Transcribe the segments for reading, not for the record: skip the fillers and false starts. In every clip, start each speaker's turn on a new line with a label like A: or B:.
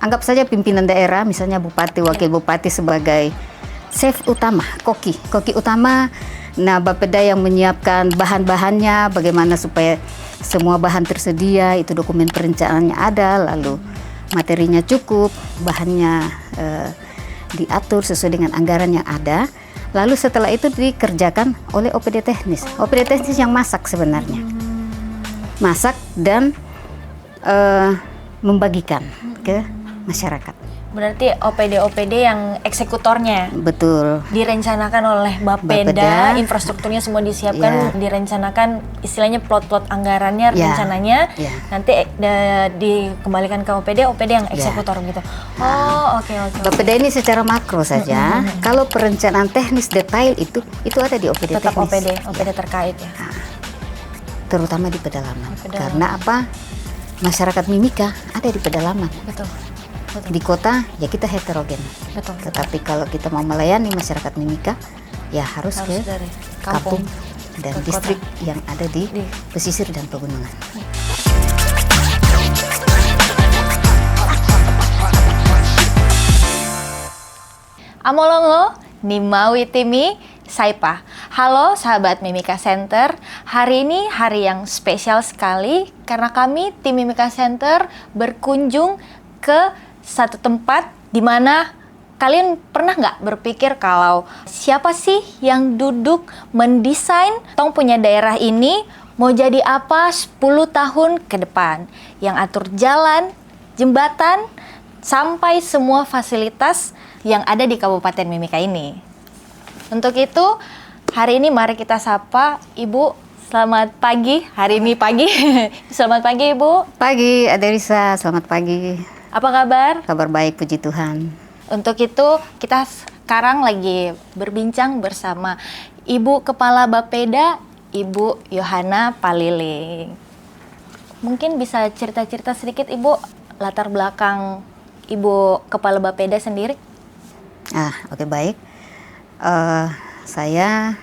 A: anggap saja pimpinan daerah, misalnya bupati, wakil bupati sebagai chef utama, koki utama. Nah, Bapeda yang menyiapkan bahan-bahannya, bagaimana supaya semua bahan tersedia, itu dokumen perencanaannya ada, lalu materinya cukup, bahannya diatur sesuai dengan anggaran yang ada. Lalu setelah itu dikerjakan oleh OPD teknis. OPD teknis yang masak sebenarnya. Masak dan membagikan ke masyarakat.
B: Berarti OPD yang eksekutornya.
A: Betul.
B: Direncanakan oleh Bapeda, infrastrukturnya semua disiapkan, direncanakan istilahnya plot-plot anggarannya, rencananya, nanti dikembalikan ke OPD yang eksekutor gitu. Oh, oke.
A: Bapeda ini secara makro saja. Kalau perencanaan teknis detail itu ada di OPD
B: tetap
A: teknis.
B: OPD terkait ya.
A: Nah, terutama di pedalaman. Karena apa? Masyarakat Mimika ada di pedalaman.
B: Betul.
A: Di kota ya kita heterogen.
B: Betul.
A: Tetapi kalau kita mau melayani masyarakat Mimika ya harus ke
B: dari
A: kampung dan
B: ke
A: distrik
B: kota.
A: yang ada di pesisir dan pegunungan.
B: Amolongo, Nimawi Timi, Saipa. Halo sahabat Mimika Center, hari ini hari yang spesial sekali karena kami tim Mimika Center berkunjung ke satu tempat di mana kalian pernah nggak berpikir kalau siapa sih yang duduk mendesain tong punya daerah ini mau jadi apa 10 tahun ke depan, yang atur jalan, jembatan, sampai semua fasilitas yang ada di Kabupaten Mimika ini. Untuk itu, hari ini mari kita sapa Ibu. Selamat pagi, hari ini pagi. Selamat pagi Ibu.
A: Pagi, Aderisa, selamat pagi.
B: Apa kabar?
A: Kabar baik, puji Tuhan.
B: Untuk itu, kita sekarang lagi berbincang bersama Ibu Kepala Bapeda, Ibu Yohana Paliling. Mungkin bisa cerita-cerita sedikit Ibu, latar belakang Ibu Kepala Bapeda sendiri?
A: Oke, baik. Saya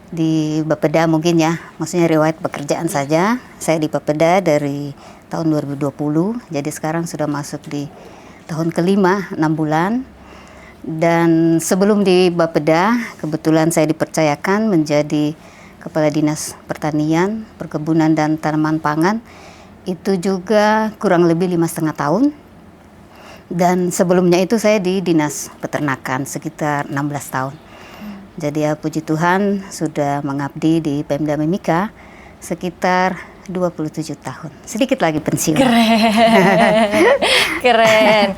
A: di Bapeda mungkin ya, maksudnya riwayat pekerjaan saja. Saya di Bapeda dari tahun 2020, jadi sekarang sudah masuk di tahun kelima, 6 bulan. Dan sebelum di Bapeda, kebetulan saya dipercayakan menjadi Kepala Dinas Pertanian, Perkebunan dan Tanaman Pangan. Itu juga kurang lebih 5,5 tahun. Dan sebelumnya itu saya di Dinas Peternakan sekitar 16 tahun. Jadi ya puji Tuhan sudah mengabdi di Pemda Mimika sekitar 27 tahun. Sedikit lagi pensiun.
B: Keren.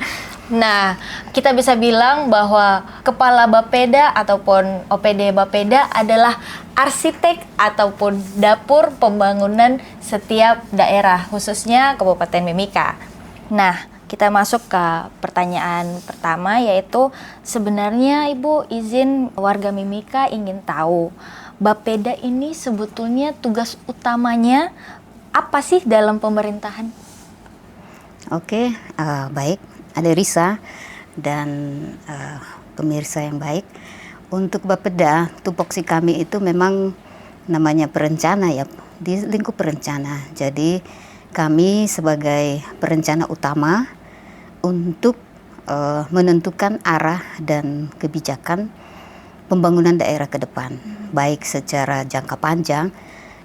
B: Nah, kita bisa bilang bahwa Kepala Bapeda ataupun OPD Bapeda adalah arsitek ataupun dapur pembangunan setiap daerah, khususnya Kabupaten Mimika. Nah, kita masuk ke pertanyaan pertama, yaitu sebenarnya Ibu izin warga Mimika ingin tahu Bapeda ini sebetulnya tugas utamanya apa sih dalam pemerintahan?
A: Oke, baik. Ada Risa dan pemirsa yang baik. Untuk Bapeda, tupoksi kami itu memang namanya perencana ya, di lingkup perencana. Jadi kami sebagai perencana utama untuk menentukan arah dan kebijakan pembangunan daerah ke depan, baik secara jangka panjang.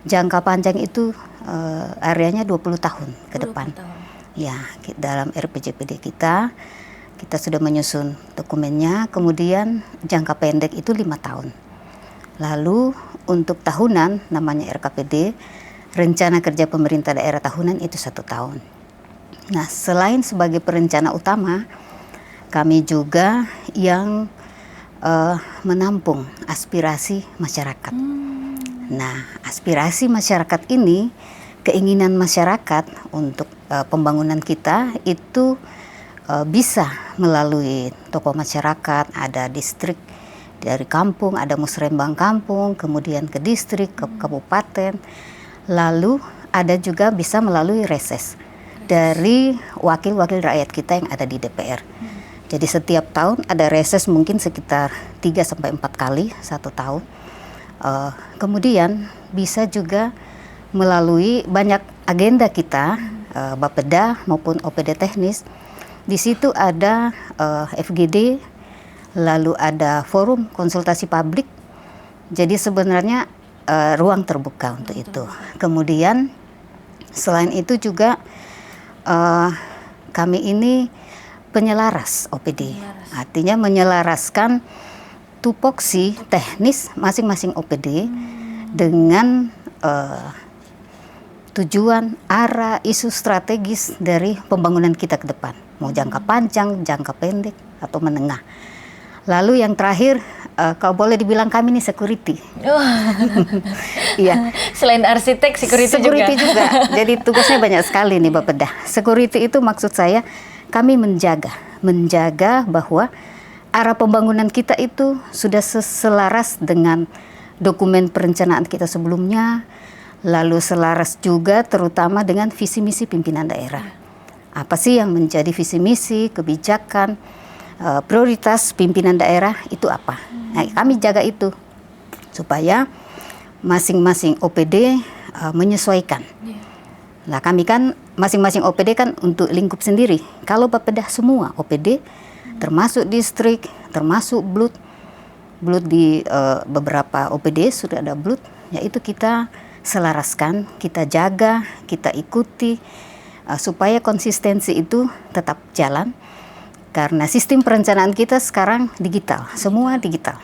A: Jangka panjang itu areanya 20 tahun ke depan. Ya, dalam RPJPD kita sudah menyusun dokumennya, kemudian jangka pendek itu 5 tahun. Lalu untuk tahunan namanya RKPD, rencana kerja pemerintah daerah tahunan itu 1 tahun. Nah, selain sebagai perencana utama, kami juga yang menampung aspirasi masyarakat. Nah, aspirasi masyarakat ini, keinginan masyarakat untuk pembangunan kita itu bisa melalui tokoh masyarakat, ada distrik dari kampung, ada musrembang kampung, kemudian ke distrik, ke kabupaten, lalu ada juga bisa melalui reses dari wakil-wakil rakyat kita yang ada di DPR. Jadi setiap tahun ada reses mungkin sekitar 3-4 kali 1 tahun. Kemudian bisa juga melalui banyak agenda kita, Bapeda maupun OPD teknis, Di situ ada FGD, lalu ada forum konsultasi publik. Jadi sebenarnya ruang terbuka untuk itu. Kemudian selain itu juga kami ini penyelaras OPD, artinya menyelaraskan tupoksi teknis masing-masing OPD dengan tujuan, arah, isu strategis dari pembangunan kita ke depan, mau jangka panjang, jangka pendek, atau menengah. Lalu yang terakhir, kalau boleh dibilang kami ini security. Iya.
B: Selain arsitek, security
A: juga. Jadi tugasnya banyak sekali nih Bapeda. Security itu maksud saya kami menjaga bahwa arah pembangunan kita itu sudah selaras dengan dokumen perencanaan kita sebelumnya, lalu selaras juga terutama dengan visi misi pimpinan daerah. Apa sih yang menjadi visi misi, kebijakan, prioritas pimpinan daerah itu apa? Nah, kami jaga itu supaya masing-masing OPD menyesuaikan. Nah, kami kan masing-masing OPD kan untuk lingkup sendiri. Kalau Bapeda semua OPD, termasuk distrik, termasuk blood di beberapa OPD sudah ada blood, yaitu kita selaraskan, kita jaga, kita ikuti supaya konsistensi itu tetap jalan. Karena sistem perencanaan kita sekarang digital, semua digital.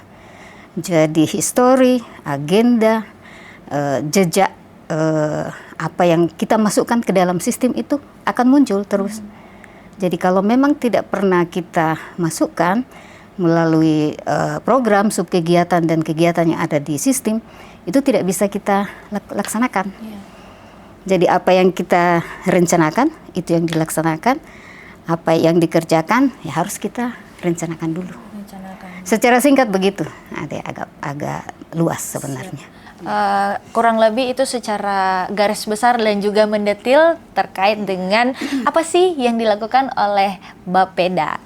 A: Jadi histori, agenda, jejak apa yang kita masukkan ke dalam sistem itu akan muncul terus. Jadi kalau memang tidak pernah kita masukkan melalui program, subkegiatan dan kegiatan yang ada di sistem, itu tidak bisa kita laksanakan. Jadi apa yang kita rencanakan, itu yang dilaksanakan. Apa yang dikerjakan, ya harus kita rencanakan dulu. Secara singkat begitu, ada agak luas sebenarnya.
B: Kurang lebih itu secara garis besar dan juga mendetil terkait dengan apa sih yang dilakukan oleh Bapeda.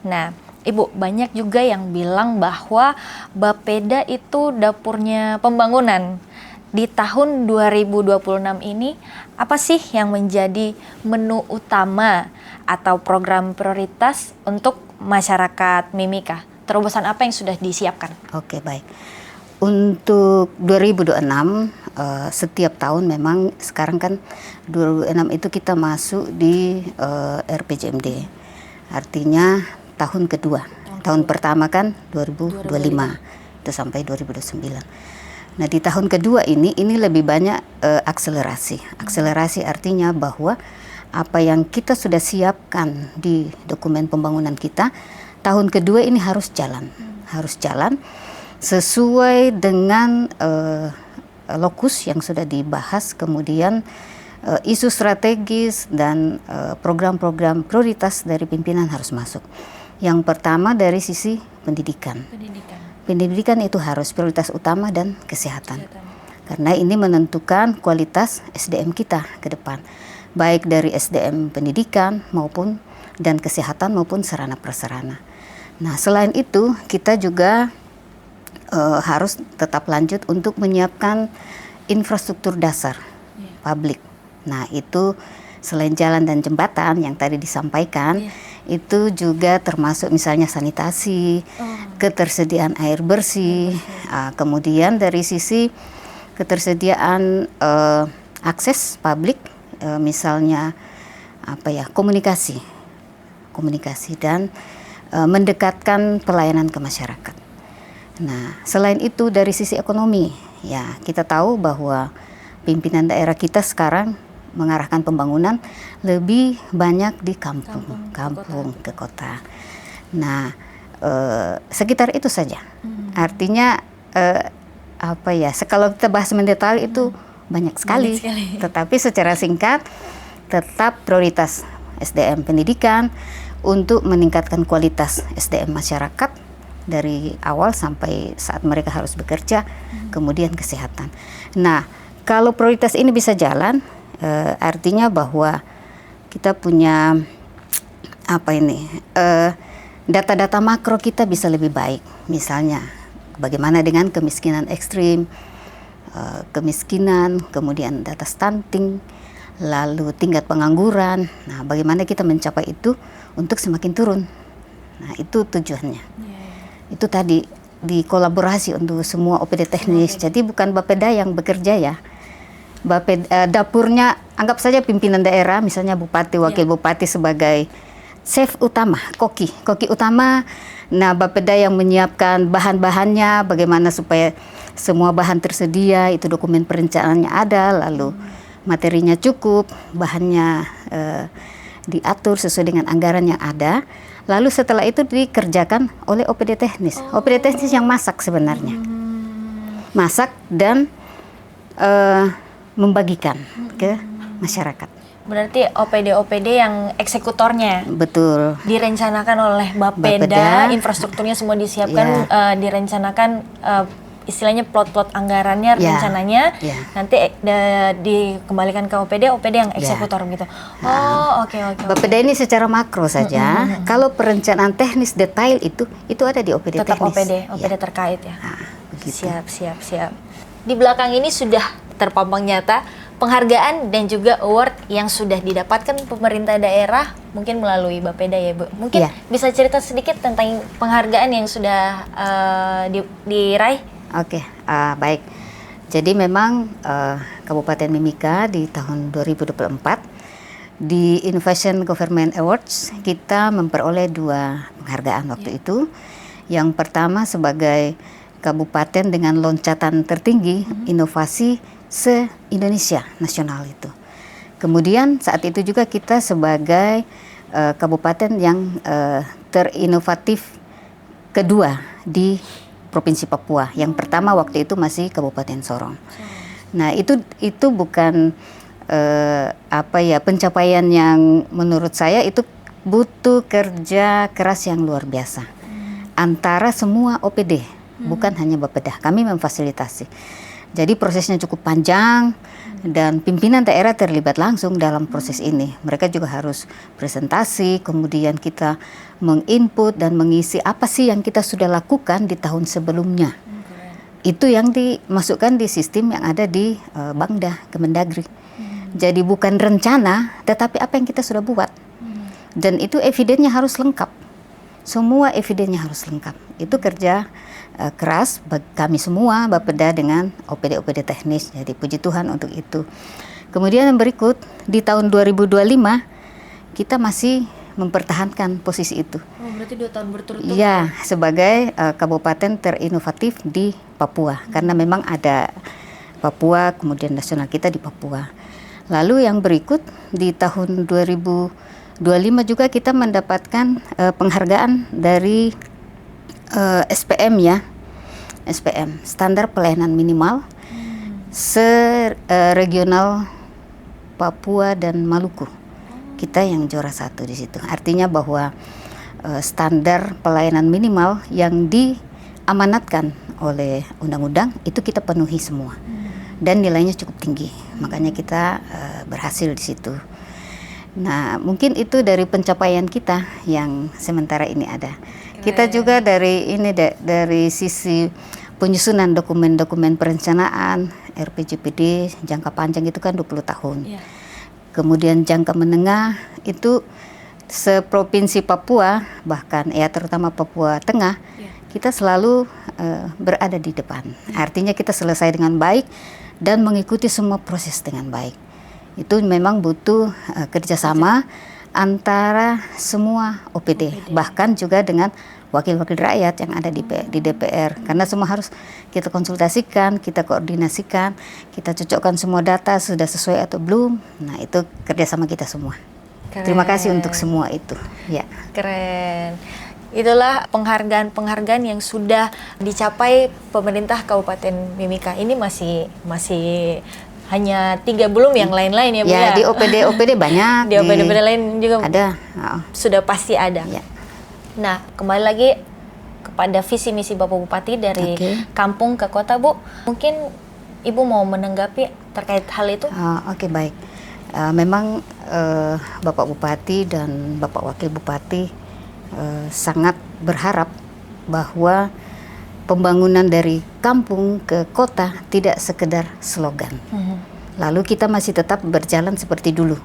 B: Nah, Ibu, banyak juga yang bilang bahwa Bapeda itu dapurnya pembangunan. Di tahun 2026 ini, apa sih yang menjadi menu utama atau program prioritas untuk masyarakat Mimika? Terobosan apa yang sudah disiapkan?
A: Oke, baik. Untuk 2026, setiap tahun memang sekarang kan 2026 itu kita masuk di RPJMD. Artinya tahun kedua. Tahun pertama kan 2025 itu sampai 2029. Nah, di tahun kedua ini lebih banyak akselerasi. Akselerasi artinya bahwa apa yang kita sudah siapkan di dokumen pembangunan kita, tahun kedua ini harus jalan. Harus jalan sesuai dengan lokus yang sudah dibahas, kemudian isu strategis dan program-program prioritas dari pimpinan harus masuk. Yang pertama dari sisi pendidikan. Pendidikan itu harus prioritas utama dan kesehatan. Karena ini menentukan kualitas SDM kita ke depan. Baik dari SDM pendidikan maupun dan kesehatan maupun sarana prasarana. Nah, selain itu kita juga harus tetap lanjut untuk menyiapkan infrastruktur dasar publik. Nah, itu selain jalan dan jembatan yang tadi disampaikan, itu juga termasuk misalnya sanitasi, ketersediaan air bersih, kemudian dari sisi ketersediaan akses publik, misalnya komunikasi dan mendekatkan pelayanan ke masyarakat. Nah, selain itu dari sisi ekonomi, ya kita tahu bahwa pimpinan daerah kita sekarang mengarahkan pembangunan lebih banyak di kampung ke kota. Nah, sekitar itu saja. Artinya kalau kita bahas mendetail itu banyak sekali. Tetapi secara singkat, tetap prioritas SDM pendidikan untuk meningkatkan kualitas SDM masyarakat dari awal sampai saat mereka harus bekerja, kemudian kesehatan. Nah, kalau prioritas ini bisa jalan, artinya bahwa kita punya data-data makro kita bisa lebih baik. Misalnya bagaimana dengan kemiskinan ekstrim, kemiskinan, kemudian data stunting, lalu tingkat pengangguran. Nah, bagaimana kita mencapai itu untuk semakin turun. Nah, itu tujuannya. Itu tadi dikolaborasi untuk semua OPD teknis. Jadi bukan Bapeda yang bekerja ya. Dapurnya anggap saja pimpinan daerah, misalnya bupati, wakil bupati sebagai chef utama, koki utama. Nah, Bapeda yang menyiapkan bahan-bahannya, bagaimana supaya semua bahan tersedia, itu dokumen perencanaannya ada, lalu materinya cukup, bahannya diatur sesuai dengan anggaran yang ada. Lalu setelah itu dikerjakan oleh OPD teknis. OPD teknis yang masak sebenarnya. Masak dan membagikan ke masyarakat.
B: Berarti OPD yang eksekutornya.
A: Betul.
B: Direncanakan oleh Bapeda, infrastrukturnya semua disiapkan, direncanakan istilahnya plot-plot anggarannya, rencananya, nanti dikembalikan ke OPD yang eksekutor gitu. Oh, oke.
A: Bapeda ini secara makro saja. Kalau perencanaan teknis detail itu ada di OPD
B: tetap
A: teknis.
B: OPD terkait ya.
A: Begitu.
B: Siap. Di belakang ini sudah terpampang nyata penghargaan dan juga award yang sudah didapatkan pemerintah daerah, mungkin melalui Bapeda ya, Bu. Mungkin bisa cerita sedikit tentang penghargaan yang sudah diraih.
A: Oke, baik. Jadi memang Kabupaten Mimika di tahun 2024 di Innovation Government Awards kita memperoleh 2 penghargaan waktu itu. Yang pertama sebagai kabupaten dengan loncatan tertinggi inovasi se-Indonesia nasional itu. Kemudian saat itu juga kita sebagai kabupaten yang terinovatif kedua di Provinsi Papua. Yang pertama waktu itu masih Kabupaten Sorong. Nah, itu bukan pencapaian yang menurut saya itu butuh kerja keras yang luar biasa. Antara semua OPD, bukan hanya Bapeda. Kami memfasilitasi. Jadi prosesnya cukup panjang dan pimpinan daerah terlibat langsung dalam proses ini. Mereka juga harus presentasi, kemudian kita menginput dan mengisi apa sih yang kita sudah lakukan di tahun sebelumnya. Itu yang dimasukkan di sistem yang ada di Bangda, Kemendagri. Jadi bukan rencana, tetapi apa yang kita sudah buat. Dan itu evidennya harus lengkap. Semua evidennya harus lengkap. Itu kerja keras bagi kami semua, Bapeda dengan OPD teknis. Jadi puji Tuhan untuk itu. Kemudian yang berikut, di tahun 2025 kita masih mempertahankan posisi itu.
B: Oh, berarti 2 tahun berturut-turut.
A: Iya, sebagai kabupaten terinovatif di Papua. Karena memang ada Papua, kemudian nasional kita di Papua. Lalu yang berikut, di tahun 2025 juga kita mendapatkan penghargaan dari SPM ya. SPM, Standar Pelayanan Minimal regional Papua dan Maluku. Kita yang juara 1 di situ. Artinya bahwa standar pelayanan minimal yang diamanatkan oleh undang-undang itu kita penuhi semua. Dan nilainya cukup tinggi. Makanya kita berhasil di situ. Nah, mungkin itu dari pencapaian kita yang sementara ini ada. Kita juga dari sisi penyusunan dokumen-dokumen perencanaan RPJPD jangka panjang itu kan 20 tahun. Kemudian jangka menengah itu seprovinsi Papua, bahkan ya terutama Papua Tengah, kita selalu berada di depan. Artinya kita selesai dengan baik dan mengikuti semua proses dengan baik. Itu memang butuh kerjasama antara semua OPD, bahkan juga dengan wakil-wakil rakyat yang ada di DPR, karena semua harus kita konsultasikan, kita koordinasikan, kita cocokkan semua data sudah sesuai atau belum. Nah, itu kerjasama kita semua. Keren. Terima kasih untuk semua itu. Ya.
B: Keren. Itulah penghargaan yang sudah dicapai pemerintah Kabupaten Mimika. Ini masih hanya 3, belum yang lain-lain ya Bu ya?
A: Di OPD banyak.
B: Di OPD lain juga
A: ada.
B: Sudah pasti ada. Ya. Nah, kembali lagi kepada visi misi Bapak Bupati dari kampung ke kota, Bu. Mungkin Ibu mau menanggapi terkait hal itu?
A: Oke, baik. Memang Bapak Bupati dan Bapak Wakil Bupati sangat berharap bahwa pembangunan dari kampung ke kota tidak sekedar slogan. lalu kita masih tetap berjalan seperti dulu.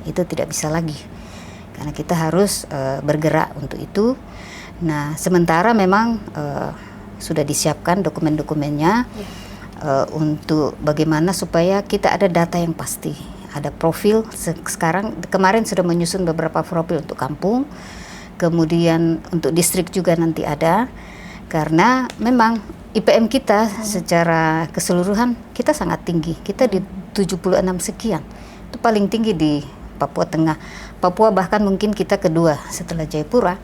A: Itu tidak bisa lagi, karena kita harus bergerak untuk itu. Nah, sementara memang sudah disiapkan dokumen-dokumennya untuk bagaimana supaya kita ada data yang pasti, ada profil. Sekarang kemarin sudah menyusun beberapa profil untuk kampung, kemudian untuk distrik juga nanti ada, karena memang IPM kita secara keseluruhan kita sangat tinggi. Kita di 76 sekian, itu paling tinggi di Papua Tengah. Papua bahkan mungkin kita kedua setelah Jayapura.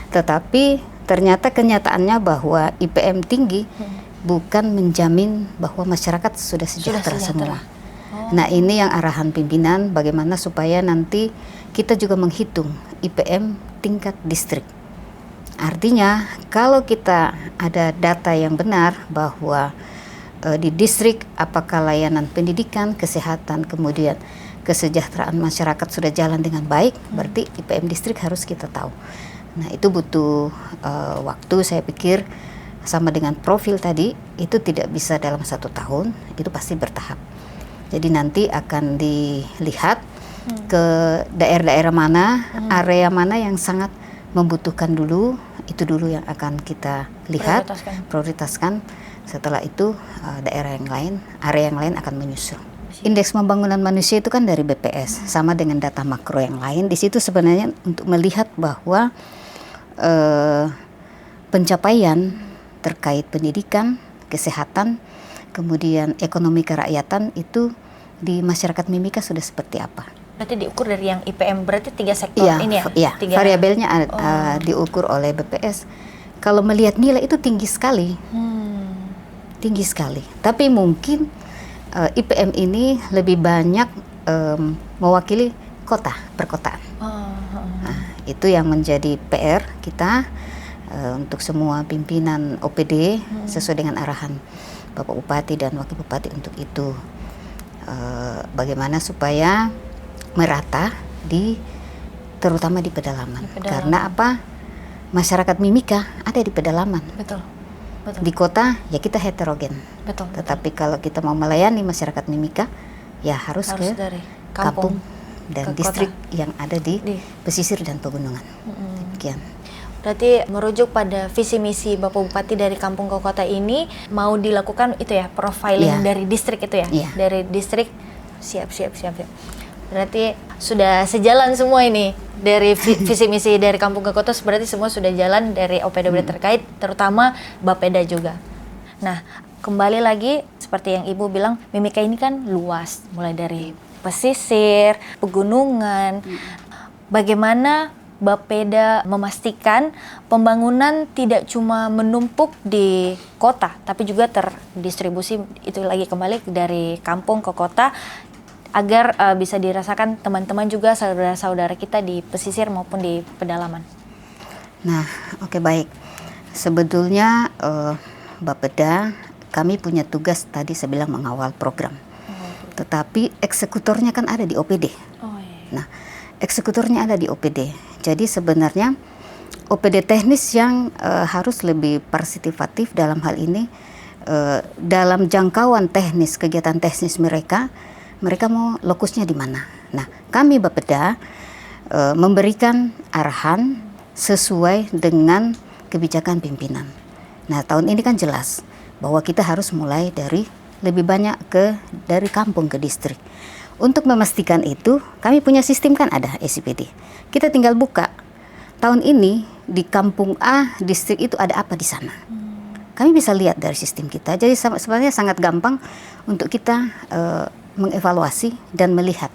A: Tetapi ternyata kenyataannya bahwa IPM tinggi bukan menjamin bahwa masyarakat sudah sejahtera semua. Nah, ini yang arahan pimpinan, bagaimana supaya nanti kita juga menghitung IPM tingkat distrik. Artinya kalau kita ada data yang benar bahwa di distrik apakah layanan pendidikan, kesehatan, kemudian kesejahteraan masyarakat sudah jalan dengan baik, berarti IPM distrik harus kita tahu. Nah, itu butuh waktu, saya pikir sama dengan profil tadi, itu tidak bisa dalam 1 tahun, itu pasti bertahap. Jadi nanti akan dilihat ke daerah-daerah mana, area mana yang sangat membutuhkan dulu, itu dulu yang akan kita lihat, prioritaskan. Setelah itu daerah yang lain, area yang lain akan menyusul. Indeks pembangunan manusia itu kan dari BPS, sama dengan data makro yang lain. Di situ sebenarnya untuk melihat bahwa pencapaian terkait pendidikan, kesehatan, kemudian ekonomi kerakyatan itu di masyarakat Mimika sudah seperti apa.
B: Berarti diukur dari yang IPM, berarti 3 sektor ini ya?
A: Iya, variabelnya diukur oleh BPS. Kalau melihat nilai itu tinggi sekali. Tinggi sekali. Tapi mungkin IPM ini lebih banyak mewakili kota, perkotaan. Nah, itu yang menjadi PR kita untuk semua pimpinan OPD sesuai dengan arahan Bapak Bupati dan Wakil Bupati untuk itu. Bagaimana supaya merata terutama di pedalaman. Karena apa? Masyarakat Mimika ada di pedalaman.
B: Betul.
A: Di kota ya kita heterogen. Tetapi kalau kita mau melayani masyarakat Mimika ya harus ke
B: dari
A: kampung dan
B: ke
A: distrik
B: kota.
A: yang ada di pesisir dan pegunungan. Demikian.
B: Berarti merujuk pada visi misi Bapak Bupati dari kampung ke kota ini mau dilakukan itu ya, profiling dari distrik itu ya. Dari distrik siap. Berarti sudah sejalan semua ini dari visi misi dari kampung ke kota, berarti semua sudah jalan dari OPD terkait, terutama Bapeda juga. Nah, kembali lagi seperti yang Ibu bilang, Mimika ini kan luas, mulai dari pesisir, pegunungan. Bagaimana Bapeda memastikan pembangunan tidak cuma menumpuk di kota, tapi juga terdistribusi, itu lagi kembali dari kampung ke kota, agar bisa dirasakan teman-teman juga, saudara-saudara kita di pesisir maupun di pedalaman. Nah,
A: oke, baik. Sebetulnya Bapeda kami punya tugas tadi saya bilang mengawal program. Tetapi eksekutornya kan ada di OPD. Nah, eksekutornya ada di OPD. Jadi sebenarnya OPD teknis yang harus lebih partisipatif dalam hal ini, dalam jangkauan teknis, kegiatan teknis mereka mau lokusnya di mana. Nah, kami Bapeda memberikan arahan sesuai dengan kebijakan pimpinan. Nah, tahun ini kan jelas bahwa kita harus mulai dari lebih banyak dari kampung ke distrik. Untuk memastikan itu, kami punya sistem kan ada SIPD. Kita tinggal buka. Tahun ini di kampung A distrik itu ada apa di sana. Kami bisa lihat dari sistem kita. Jadi sebenarnya sangat gampang untuk kita mengevaluasi dan melihat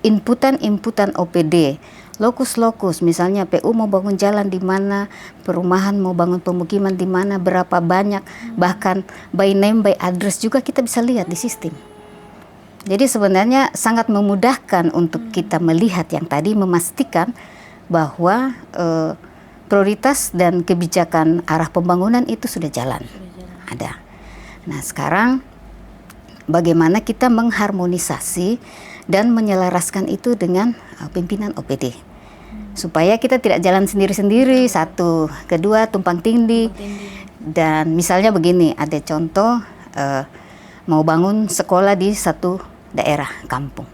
A: inputan OPD, lokus-lokus, misalnya PU mau bangun jalan di mana, perumahan mau bangun pemukiman di mana, berapa banyak, bahkan by name, by address juga kita bisa lihat di sistem. Jadi sebenarnya sangat memudahkan untuk kita melihat yang tadi, memastikan bahwa prioritas dan kebijakan arah pembangunan itu sudah jalan. Ada. Nah, sekarang bagaimana kita mengharmonisasi dan menyelaraskan itu dengan pimpinan OPD. Supaya kita tidak jalan sendiri-sendiri, satu, kedua tumpang tindih. Dan misalnya begini, ada contoh mau bangun sekolah di satu daerah kampung.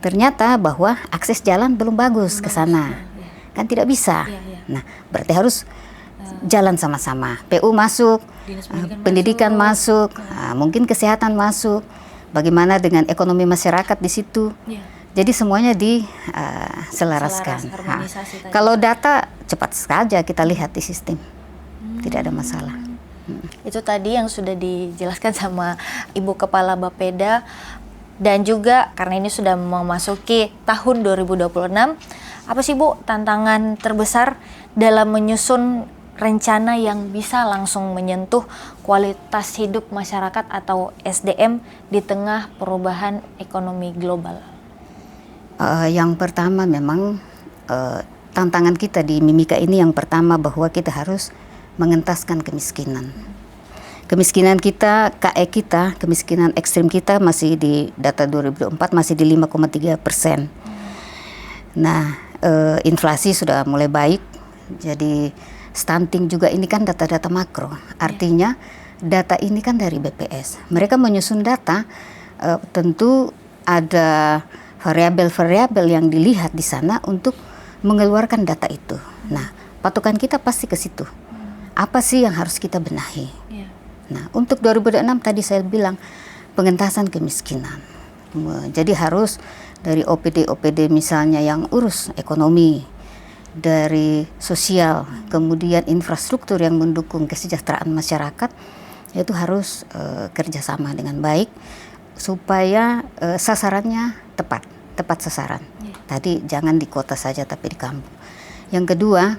A: Ternyata bahwa akses jalan belum bagus ke sana, kan tidak bisa. Nah, berarti harus jalan sama-sama. PU masuk, pendidikan masuk, mungkin kesehatan masuk. Bagaimana dengan ekonomi masyarakat di situ? Jadi semuanya diselaraskan. Kalau data cepat saja kita lihat di sistem, tidak ada masalah.
B: Itu tadi yang sudah dijelaskan sama Ibu Kepala Bapeda. Dan juga karena ini sudah memasuki tahun 2026, apa sih Bu tantangan terbesar dalam menyusun rencana yang bisa langsung menyentuh kualitas hidup masyarakat atau SDM di tengah perubahan ekonomi global?
A: Yang pertama memang tantangan kita di Mimika ini yang pertama bahwa kita harus mengentaskan kemiskinan. Kemiskinan kita, KE kita, kemiskinan ekstrim kita masih di data 2004 masih di 5,3%. Nah, inflasi sudah mulai baik, jadi stunting juga ini kan data-data makro. Artinya data ini kan dari BPS. Mereka menyusun data, tentu ada variabel-variabel yang dilihat di sana untuk mengeluarkan data itu. Nah, patokan kita pasti ke situ. Apa sih yang harus kita benahi? Nah, untuk 2006 tadi saya bilang pengentasan kemiskinan. Jadi harus dari OPD misalnya yang urus ekonomi, dari sosial, kemudian infrastruktur yang mendukung kesejahteraan masyarakat, itu harus kerjasama dengan baik supaya sasarannya tepat sasaran. Tadi jangan di kota saja tapi di kampung. Yang kedua,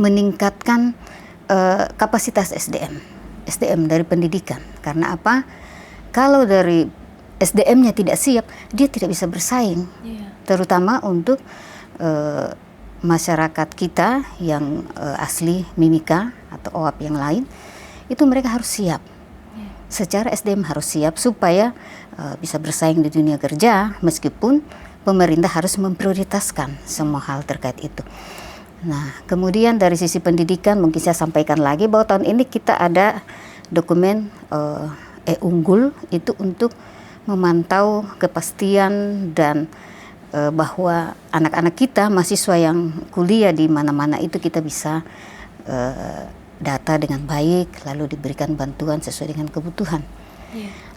A: meningkatkan kapasitas SDM dari pendidikan. Karena apa? Kalau dari SDM-nya tidak siap, dia tidak bisa bersaing. Terutama untuk masyarakat kita yang asli Mimika atau OAP yang lain, itu mereka harus siap. Secara SDM harus siap supaya bisa bersaing di dunia kerja, meskipun pemerintah harus memprioritaskan semua hal terkait itu. Nah, kemudian dari sisi pendidikan mungkin saya sampaikan lagi bahwa tahun ini kita ada dokumen unggul itu untuk memantau kepastian dan bahwa anak-anak kita, mahasiswa yang kuliah di mana-mana itu kita bisa data dengan baik, lalu diberikan bantuan sesuai dengan kebutuhan.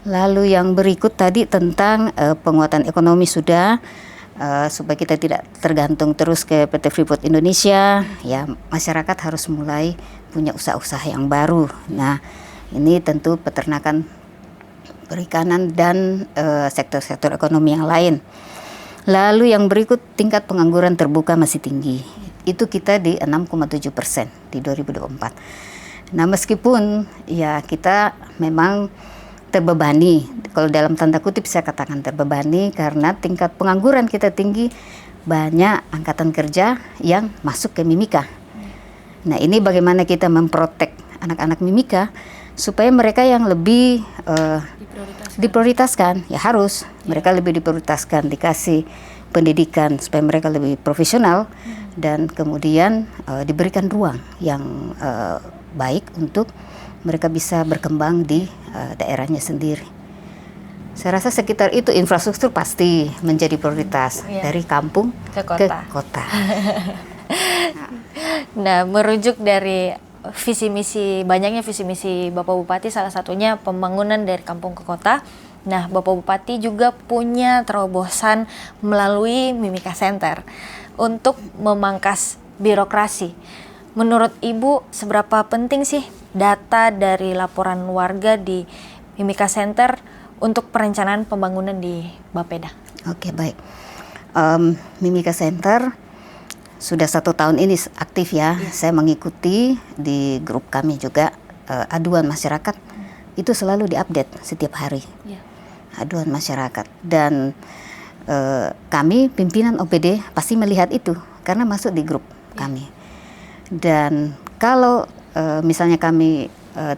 A: Lalu yang berikut tadi tentang penguatan ekonomi sudah, supaya kita tidak tergantung terus ke PT Freeport Indonesia, ya masyarakat harus mulai punya usaha-usaha yang baru. Nah, ini tentu peternakan, perikanan dan sektor-sektor ekonomi yang lain. Lalu yang berikut tingkat pengangguran terbuka masih tinggi. Itu kita di 6,7% di 2024. Nah, meskipun ya kita memang terbebani, kalau dalam tanda kutip saya katakan terbebani karena tingkat pengangguran kita tinggi, banyak angkatan kerja yang masuk ke Mimika. Nah, ini bagaimana kita memprotek anak-anak Mimika supaya mereka yang lebih diprioritaskan, ya harus mereka lebih diprioritaskan, dikasih pendidikan supaya mereka lebih profesional dan kemudian diberikan ruang yang baik untuk mereka bisa berkembang di daerahnya sendiri. Saya rasa sekitar itu infrastruktur pasti menjadi prioritas dari kampung ke kota.
B: Nah, merujuk dari banyaknya visi misi Bapak Bupati, salah satunya pembangunan dari kampung ke kota. Nah, Bapak Bupati juga punya terobosan melalui Mimika Center untuk memangkas birokrasi. Menurut Ibu, seberapa penting sih data dari laporan warga di Mimika Center untuk perencanaan pembangunan di Bapeda?
A: Oke, baik. Mimika Center sudah 1 tahun ini aktif ya. Saya mengikuti di grup kami juga aduan masyarakat itu selalu diupdate setiap hari. Aduan masyarakat dan kami pimpinan OPD pasti melihat itu karena masuk di grup kami. Dan kalau misalnya kami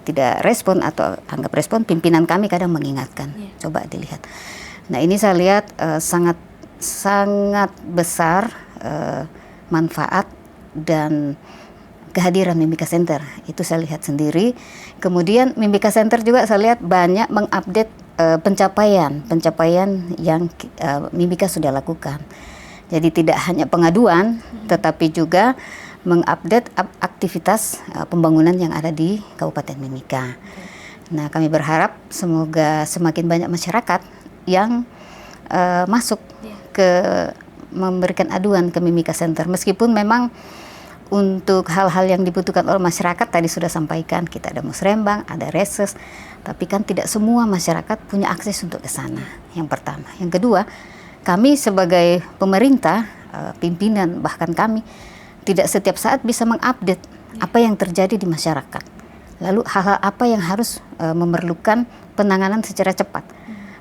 A: tidak respon atau anggap respon, pimpinan kami kadang mengingatkan, coba dilihat. Nah, ini saya lihat sangat besar manfaat dan kehadiran Mimika Center. Itu saya lihat sendiri. Kemudian Mimika Center juga saya lihat banyak mengupdate pencapaian yang Mimika sudah lakukan. Jadi tidak hanya pengaduan, tetapi juga mengupdate aktivitas pembangunan yang ada di Kabupaten Mimika. Nah, kami berharap semoga semakin banyak masyarakat yang masuk ke memberikan aduan ke Mimika Center. Meskipun memang untuk hal-hal yang dibutuhkan oleh masyarakat tadi sudah sampaikan, kita ada musrembang, ada reses, tapi kan tidak semua masyarakat punya akses untuk ke sana. Yang pertama. Yang kedua, kami sebagai pemerintah, pimpinan, bahkan kami tidak setiap saat bisa mengupdate apa yang terjadi di masyarakat. Lalu hal-hal apa yang harus memerlukan penanganan secara cepat,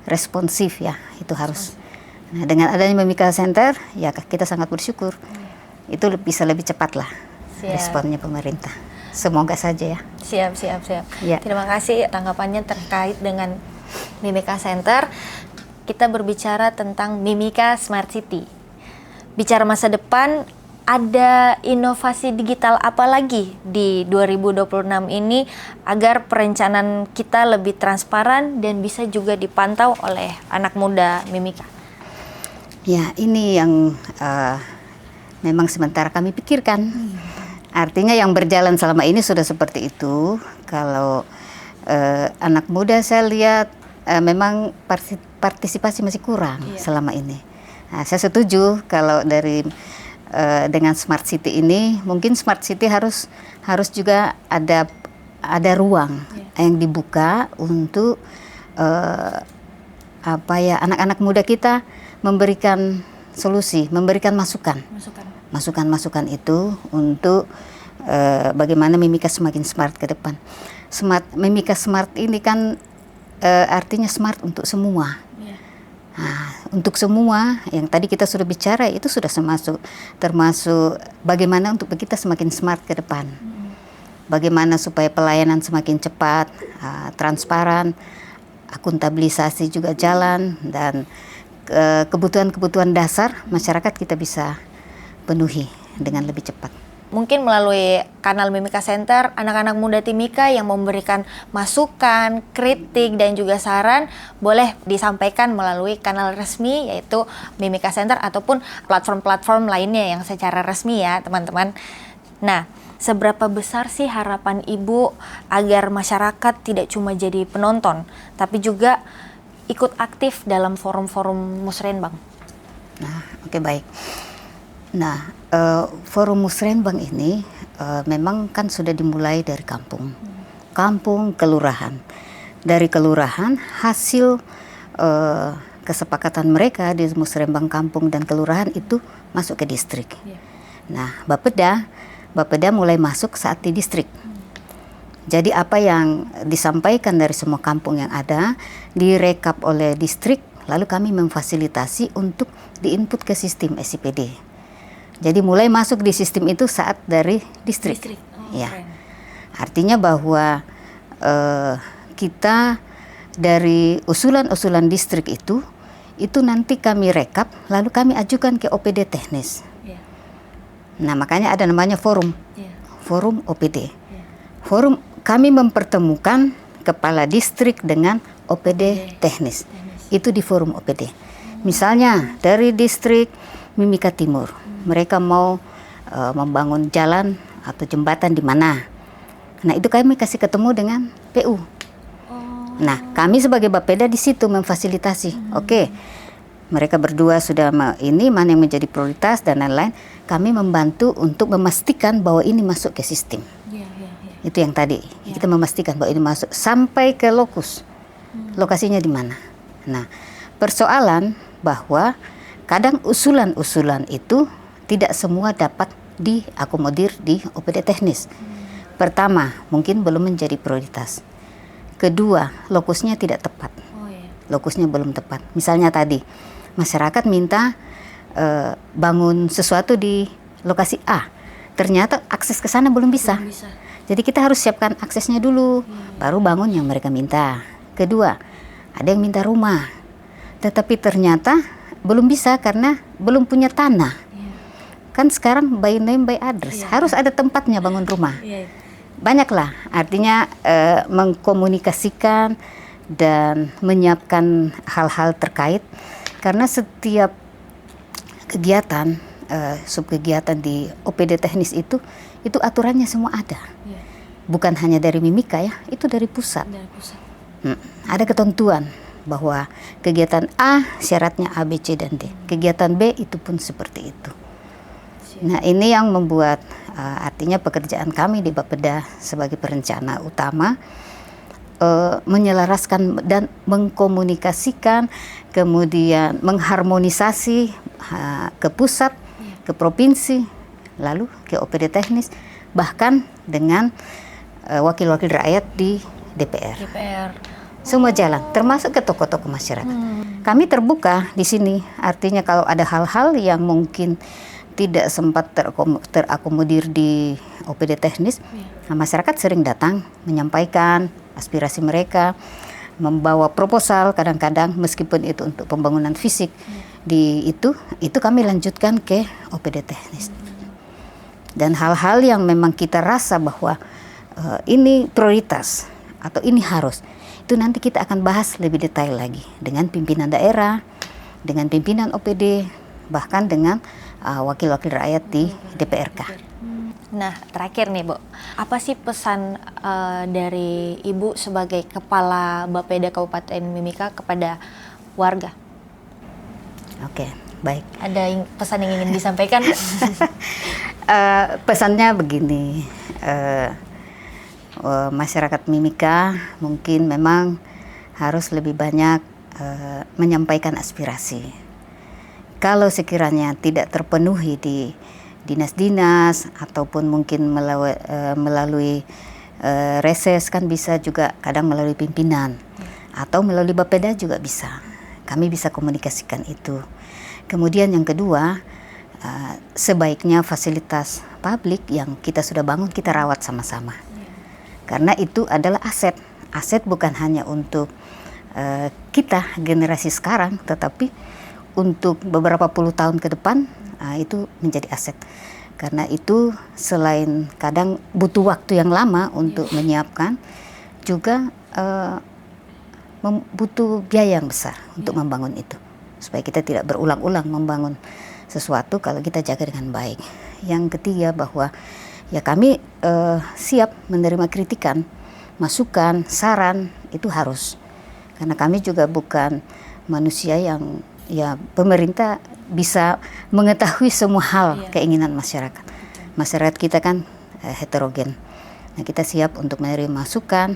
A: responsif ya, itu harus. Nah, dengan adanya Mimika Center, ya kita sangat bersyukur. Itu bisa lebih cepat lah responnya pemerintah. Semoga saja ya.
B: Siap.
A: Ya.
B: Terima kasih tanggapannya terkait dengan Mimika Center. Kita berbicara tentang Mimika Smart City. Bicara masa depan, ada inovasi digital apa lagi di 2026 ini agar perencanaan kita lebih transparan dan bisa juga dipantau oleh anak muda Mimika?
A: Ya, ini yang memang sementara kami pikirkan. Artinya yang berjalan selama ini sudah seperti itu. Kalau anak muda saya lihat memang partisipasi masih kurang selama ini. Nah, saya setuju kalau dari dengan Smart City ini, mungkin Smart City harus juga ada ruang yang dibuka untuk anak-anak muda kita memberikan solusi, memberikan masukan itu untuk bagaimana Mimika semakin smart ke depan. Mimika Smart ini kan artinya smart untuk semua. Nah, untuk semua yang tadi kita sudah bicara itu sudah termasuk bagaimana untuk kita semakin smart ke depan. Bagaimana supaya pelayanan semakin cepat, transparan, akuntabilisasi juga jalan, dan kebutuhan-kebutuhan dasar masyarakat kita bisa penuhi dengan lebih cepat.
B: Mungkin melalui kanal Mimika Center, anak-anak muda Timika yang memberikan masukan, kritik, dan juga saran boleh disampaikan melalui kanal resmi yaitu Mimika Center ataupun platform-platform lainnya yang secara resmi ya teman-teman. Nah, seberapa besar sih harapan Ibu agar masyarakat tidak cuma jadi penonton, tapi juga ikut aktif dalam forum-forum musrenbang?
A: Nah, oke, baik. Nah, forum musrenbang ini memang kan sudah dimulai dari kampung, kelurahan. Dari kelurahan hasil kesepakatan mereka di musrenbang kampung dan kelurahan itu masuk ke distrik. Nah, Bapeda mulai masuk saat di distrik. Jadi apa yang disampaikan dari semua kampung yang ada direkap oleh distrik, lalu kami memfasilitasi untuk diinput ke sistem SIPD. Jadi mulai masuk di sistem itu saat dari distrik. Ya.
B: Keren.
A: Artinya bahwa kita dari usulan-usulan distrik itu nanti kami rekap, lalu kami ajukan ke OPD teknis. Nah, makanya ada namanya forum OPD. Forum kami mempertemukan kepala distrik dengan OPD teknis. Itu di forum OPD. Misalnya dari distrik Mimika Timur, mereka mau membangun jalan atau jembatan di mana. Nah, itu kami kasih ketemu dengan PU. Nah, kami sebagai Bapeda di situ memfasilitasi. Oke, mereka berdua sudah ini mana yang menjadi prioritas dan lain-lain. Kami membantu untuk memastikan bahwa ini masuk ke sistem. Itu yang tadi kita memastikan bahwa ini masuk sampai ke lokasinya di mana. Nah, persoalan bahwa kadang usulan-usulan itu tidak semua dapat diakomodir di OPD teknis. Pertama, mungkin belum menjadi prioritas. Kedua, lokusnya tidak tepat. Lokusnya belum tepat. Misalnya tadi masyarakat minta bangun sesuatu di lokasi A, ternyata akses ke sana belum bisa. Jadi kita harus siapkan aksesnya dulu, baru bangun yang mereka minta. Kedua, ada yang minta rumah, tetapi ternyata belum bisa karena belum punya tanah. Kan sekarang by name by address, harus ada tempatnya bangun rumah. Banyaklah, artinya mengkomunikasikan dan menyiapkan hal-hal terkait, karena setiap kegiatan subkegiatan di OPD teknis itu aturannya semua ada. Bukan hanya dari Mimika ya, itu dari pusat. Ada ketentuan bahwa kegiatan A syaratnya A, B, C, dan D. Kegiatan B itu pun seperti itu. Nah, ini yang membuat artinya pekerjaan kami di Bapeda sebagai perencana utama menyelaraskan dan mengkomunikasikan, kemudian mengharmonisasi ke pusat, ke provinsi, lalu ke OPD teknis, bahkan dengan wakil-wakil rakyat di DPR. Semua jalan, termasuk ke tokoh-tokoh masyarakat. Kami terbuka di sini, artinya kalau ada hal-hal yang mungkin tidak sempat terakomodir di OPD teknis, nah, masyarakat sering datang menyampaikan aspirasi mereka, membawa proposal kadang-kadang meskipun itu untuk pembangunan fisik di itu kami lanjutkan ke OPD teknis. Dan hal-hal yang memang kita rasa bahwa ini prioritas atau ini harus, itu nanti kita akan bahas lebih detail lagi dengan pimpinan daerah, dengan pimpinan OPD, bahkan dengan wakil-wakil rakyat di DPRK.
B: Nah, terakhir nih Bu, apa sih pesan dari Ibu sebagai Kepala Bapeda Kabupaten Mimika kepada warga?
A: Oke, baik.
B: Ada pesan yang ingin disampaikan?
A: Pesannya begini, masyarakat Mimika mungkin memang harus lebih banyak menyampaikan aspirasi. Kalau sekiranya tidak terpenuhi di dinas-dinas ataupun mungkin melalui reses, kan bisa juga kadang melalui pimpinan atau melalui Bapeda juga bisa. Kami bisa komunikasikan itu. Kemudian yang kedua, sebaiknya fasilitas publik yang kita sudah bangun kita rawat sama-sama. Karena itu adalah aset. Aset bukan hanya untuk kita generasi sekarang, tetapi untuk beberapa puluh tahun ke depan itu menjadi aset. Karena itu selain kadang butuh waktu yang lama untuk menyiapkan, juga butuh biaya yang besar untuk membangun itu. Supaya kita tidak berulang-ulang membangun sesuatu kalau kita jaga dengan baik. Yang ketiga bahwa ya kami siap menerima kritikan, masukan, saran, itu harus. Karena kami juga bukan manusia yang ya pemerintah bisa mengetahui semua hal keinginan masyarakat. Masyarakat kita kan heterogen. Nah, kita siap untuk menerima masukan,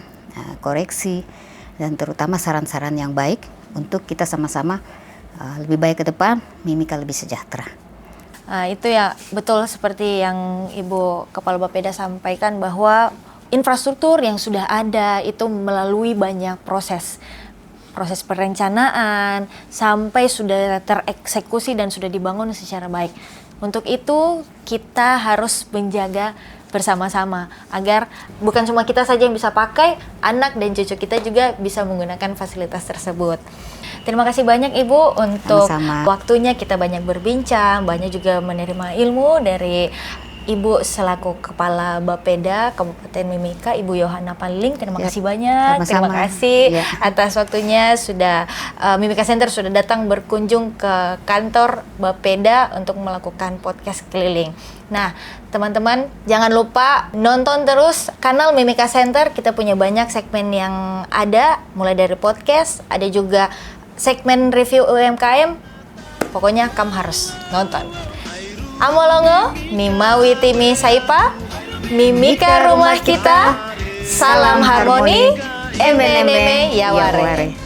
A: koreksi, dan terutama saran-saran yang baik untuk kita sama-sama lebih baik ke depan, Mimika lebih sejahtera.
B: Itu ya betul seperti yang Ibu Kepala Bapeda sampaikan, bahwa infrastruktur yang sudah ada itu melalui banyak proses perencanaan sampai sudah tereksekusi dan sudah dibangun secara baik. Untuk itu kita harus menjaga bersama-sama agar bukan cuma kita saja yang bisa pakai, anak dan cucu kita juga bisa menggunakan fasilitas tersebut. Terima kasih banyak Ibu untuk waktunya, kita banyak berbincang, banyak juga menerima ilmu dari Ibu selaku Kepala Bapeda Kabupaten Mimika, Ibu Yohana Panliling. Terima kasih banyak.
A: Sama-sama.
B: Terima kasih atas waktunya, sudah Mimika Center sudah datang berkunjung ke kantor Bapeda untuk melakukan podcast keliling. Nah, teman-teman jangan lupa nonton terus kanal Mimika Center. Kita punya banyak segmen yang ada, mulai dari podcast, ada juga segmen review UMKM. Pokoknya kamu harus nonton. Amolongo, Mimawi Timi Saipa, Mimika rumah kita, salam harmoni, emeneme yaware.